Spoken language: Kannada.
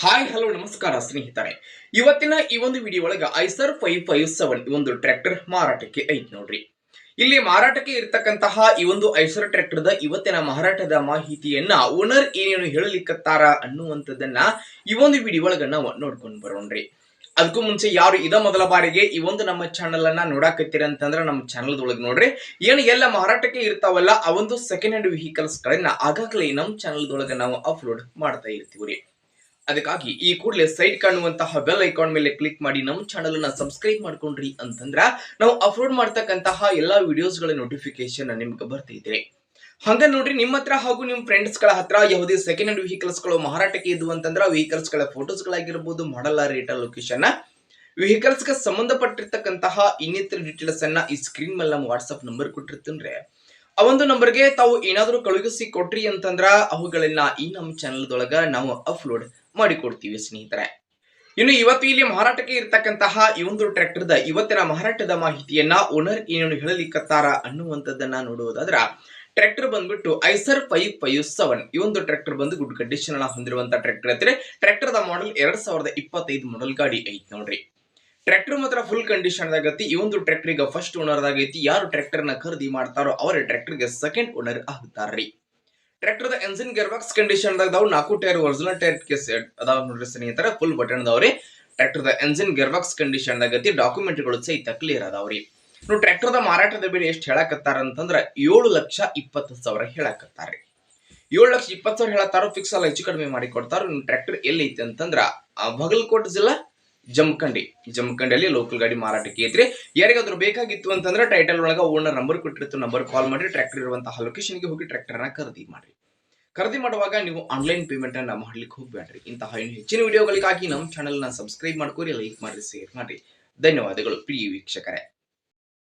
ಹಾಯ್ ಹಲೋ ನಮಸ್ಕಾರ ಸ್ನೇಹಿತರೆ. ಇವತ್ತಿನ ಈ ಒಂದು ವಿಡಿಯೋ ಒಳಗ ಐಸರ್ 557 ಈ ಒಂದು ಟ್ರ್ಯಾಕ್ಟರ್ ಮಾರಾಟಕ್ಕೆ ಐತಿ ನೋಡ್ರಿ. ಇಲ್ಲಿ ಮಾರಾಟಕ್ಕೆ ಇರತಕ್ಕಂತಹ ಈ ಒಂದು ಐಸರ್ ಟ್ರ್ಯಾಕ್ಟರ್ದ ಇವತ್ತಿನ ಮಾರಾಟದ ಮಾಹಿತಿಯನ್ನ ಓನರ್ ಏನೇನು ಹೇಳಲಿಕ್ಕತ್ತಾರ ಅನ್ನುವಂಥದ್ದನ್ನ ಈ ಒಂದು ವಿಡಿಯೋ ಒಳಗ ನಾವು ನೋಡ್ಕೊಂಡು ಬರೋಣ್ರಿ. ಅದಕ್ಕೂ ಮುಂಚೆ ಯಾರು ಇದ ಮೊದಲ ಬಾರಿಗೆ ಈ ಒಂದು ನಮ್ಮ ಚಾನಲ್ ಅನ್ನ ನೋಡಾಕತ್ತೀರ ಅಂತಂದ್ರ ನಮ್ಮ ಚಾನಲ್ ಒಳಗೆ ನೋಡ್ರಿ, ಏನು ಎಲ್ಲ ಮಾರಾಟಕ್ಕೆ ಇರ್ತಾವಲ್ಲ ಆ ಒಂದು ಸೆಕೆಂಡ್ ಹ್ಯಾಂಡ್ ವೆಹಿಕಲ್ಸ್ ಗಳನ್ನ ಆಗಾಗಲೇ ನಮ್ಮ ಚಾನಲ್ ಒಳಗೆ ನಾವು ಅಪ್ಲೋಡ್ ಮಾಡ್ತಾ ಇರ್ತೀವಿ. ಅದಕ್ಕಾಗಿ ಈ ಕೂಡಲೇ ಸೈಡ್ ಕಾಣುವಂತಹ ಬೆಲ್ ಐಕಾನ್ ಮೇಲೆ ಕ್ಲಿಕ್ ಮಾಡಿ ನಮ್ಮ ಚಾನಲ್ ಅನ್ನ ಸಬ್ಸ್ಕ್ರೈಬ್ ಮಾಡ್ಕೊಂಡ್ರಿ ಅಂತಂದ್ರ ನಾವು ಅಪ್ಲೋಡ್ ಮಾಡ್ತಕ್ಕಂತಹ ಎಲ್ಲಾ ವಿಡಿಯೋಸ್ ಗಳ ನೋಟಿಫಿಕೇಶನ್ ನಿಮ್ಗೆ ಬರ್ತಿದ್ರೆ. ಹಂಗ ನೋಡ್ರಿ, ನಿಮ್ಮ ಹತ್ರ ಹಾಗೂ ನಿಮ್ಮ ಫ್ರೆಂಡ್ಸ್ ಗಳ ಹತ್ರ ಯಾವುದೇ ಸೆಕೆಂಡ್ ಹ್ಯಾಂಡ್ ವೆಹಿಕಲ್ಸ್ ಗಳು ಮಾರಾಟಕ್ಕೆ ಇದ್ವು ಅಂತಂದ್ರ ವೆಹಿಕಲ್ಸ್ ಗಳ ಫೋಟೋಸ್ ಗಳಾಗಿರ್ಬೋದು, ಮಾಡಲ್, ರೇಟ್, ಲೊಕೇಶನ್, ವೆಹಿಕಲ್ಸ್ ಗೆ ಸಂಬಂಧಪಟ್ಟಿರ್ತಕ್ಕಂತಹ ಇನ್ನಿತರ ಡೀಟೇಲ್ಸ್ ಅನ್ನ ಈ ಸ್ಕ್ರೀನ್ ಮೇಲೆ ನಮ್ಮ ವಾಟ್ಸ್ಆಪ್ ನಂಬರ್ ಕೊಟ್ಟಿರ್ತೀನಿ. ಆ ಒಂದು ನಂಬರ್ಗೆ ತಾವು ಏನಾದರೂ ಕಳುಹಿಸಿ ಕೊಟ್ರಿ ಅಂತಂದ್ರ ಅವುಗಳನ್ನ ಈ ನಮ್ಮ ಚಾನಲ್ ದೊಳಗ ನಾವು ಅಪ್ಲೋಡ್ ಮಾಡಿಕೊಡ್ತೀವಿ ಸ್ನೇಹಿತರೆ. ಇನ್ನು ಇವತ್ತು ಇಲ್ಲಿ ಮಾರಾಟಕ್ಕೆ ಇರ್ತಕ್ಕಂತಹ ಈ ಒಂದು ಟ್ರ್ಯಾಕ್ಟರ್ದ ಇವತ್ತಿನ ಮಾರಾಟದ ಮಾಹಿತಿಯನ್ನ ಓನರ್ ಏನೇನು ಹೇಳಲಿಕ್ಕತ್ತಾರ ಅನ್ನುವಂಥದ್ದನ್ನ ನೋಡುವುದಾದ್ರ, ಟ್ರ್ಯಾಕ್ಟರ್ ಬಂದ್ಬಿಟ್ಟು ಐಸರ್ 557 ಈ ಒಂದು ಟ್ರ್ಯಾಕ್ಟರ್ ಬಂದು ಗುಡ್ ಕಂಡೀಷನ್ ಹೊಂದಿರುವಂತಹ ಟ್ರ್ಯಾಕ್ಟರ್ ಐತ್ರಿ. ಟ್ರ್ಯಾಕ್ಟರ್ದ ಮಾಡೆಲ್ 2025 ಮಾಡೆಲ್ ಗಾಡಿ ಐತಿ ನೋಡ್ರಿ. ಟ್ರ್ಯಾಕ್ಟರ್ ಮಾತ್ರ ಫುಲ್ ಕಂಡೀಷನ್ ಆಗೈತಿ. ಈ ಒಂದು ಟ್ರ್ಯಾಕ್ಟರ್ ಈಗ ಫಸ್ಟ್ ಓನರ್ ಆಗೈತಿ. ಯಾರು ಟ್ರ್ಯಾಕ್ಟರ್ ನ ಖರೀದಿ ಮಾಡ್ತಾರೋ ಅವರ ಟ್ರ್ಯಾಕ್ಟರ್ ಗೆ ಸೆಕೆಂಡ್ ಓನರ್ ಆಗ್ತಾರ್ರಿ. ಟ್ರ್ಯಾಕ್ಟರ್ ದ ಎಂಜಿನ್ ಗೇರ್ ಬಾಕ್ಸ್ ಕಂಡೀಷನ್ ದಾವ್ 4 ಟೈರ್ ಒರಿಜಿನಲ್ ಟೈರ್ ಕೇಸ್ ಅದಾವ ನೋಡ್ರಿ ಸ್ನೇಹಿತರೆ. ಫುಲ್ ಬಟನ್ ಅದಾವ್ರಿ. ಟ್ರ್ಯಾಕ್ಟರ್ ದ ಎಂಜಿನ್ ಗೇರ್ ಬಾಕ್ಸ್ ಕಂಡೀಷನ್ ಆಗೈತಿ. ಡಾಕ್ಯುಮೆಂಟ್ ಗಳು ಸಹಿತ ಕ್ಲಿಯರ್ ಅದಾವ್ರಿ. ನೀವು ಟ್ರ್ಯಾಕ್ಟರ್ ದ ಮಾರಾಟದ ಬೆಲೆ ಎಷ್ಟು ಹೇಳಕತ್ತಾರ ಅಂತಂದ್ರ 7,20,000 ಹೇಳಕತ್ತಾರೆ. 7,20,000 ಹೇಳತ್ತಾರ. ಫಿಕ್ಸ್ ಅಲ್ಲ, ಹೆಚ್ಚು ಕಡಿಮೆ ಮಾಡಿ ಕೊಡ್ತಾರ. ಟ್ರ್ಯಾಕ್ಟರ್ ಎಲ್ಲಿ ಐತಿ ಅಂತಂದ್ರ ಬಾಗಲಕೋಟೆ ಜಿಲ್ಲಾ ಜಮಖಂಡಿಯಲ್ಲಿ ಲೋಕಲ್ ಗಾಡಿ ಮಾರಾಟಕ್ಕೆ ಐತ್ರಿ. ಯಾರಿಗಾದ್ರೂ ಬೇಕಾಗಿತ್ತು ಅಂತಂದ್ರೆ ಟೈಟಲ್ ಒಳಗ ಓನರ್ ನಂಬರ್ ಕೊಟ್ಟಿರ್ತು, ನಂಬರ್ ಕಾಲ್ ಮಾಡಿ ಟ್ರ್ಯಾಕ್ಟರ್ ಇರುವಂತಹ ಲೊಕೇಶನ್ ಗೆ ಹೋಗಿ ಟ್ರ್ಯಾಕ್ಟರ್ ನ ಖರೀದಿ ಮಾಡಿ. ಖರೀದಿ ಮಾಡುವಾಗ ನೀವು ಆನ್ಲೈನ್ ಪೇಮೆಂಟ್ ಅನ್ನ ಮಾಡ್ಲಿಕ್ಕೆ ಹೋಗ್ಬೇಡ್ರಿ. ಇಂತಹ ಹೆಚ್ಚಿನ ವಿಡಿಯೋಗಳಿಗಾಗಿ ನಮ್ಮ ಚಾನಲ್ ನ ಸಬ್ಸ್ಕ್ರೈಬ್ ಮಾಡ್ಕೊರಿ, ಲೈಕ್ ಮಾಡಿ, ಶೇರ್ ಮಾಡಿ. ಧನ್ಯವಾದಗಳು ಪ್ರಿಯ ವೀಕ್ಷಕರೇ.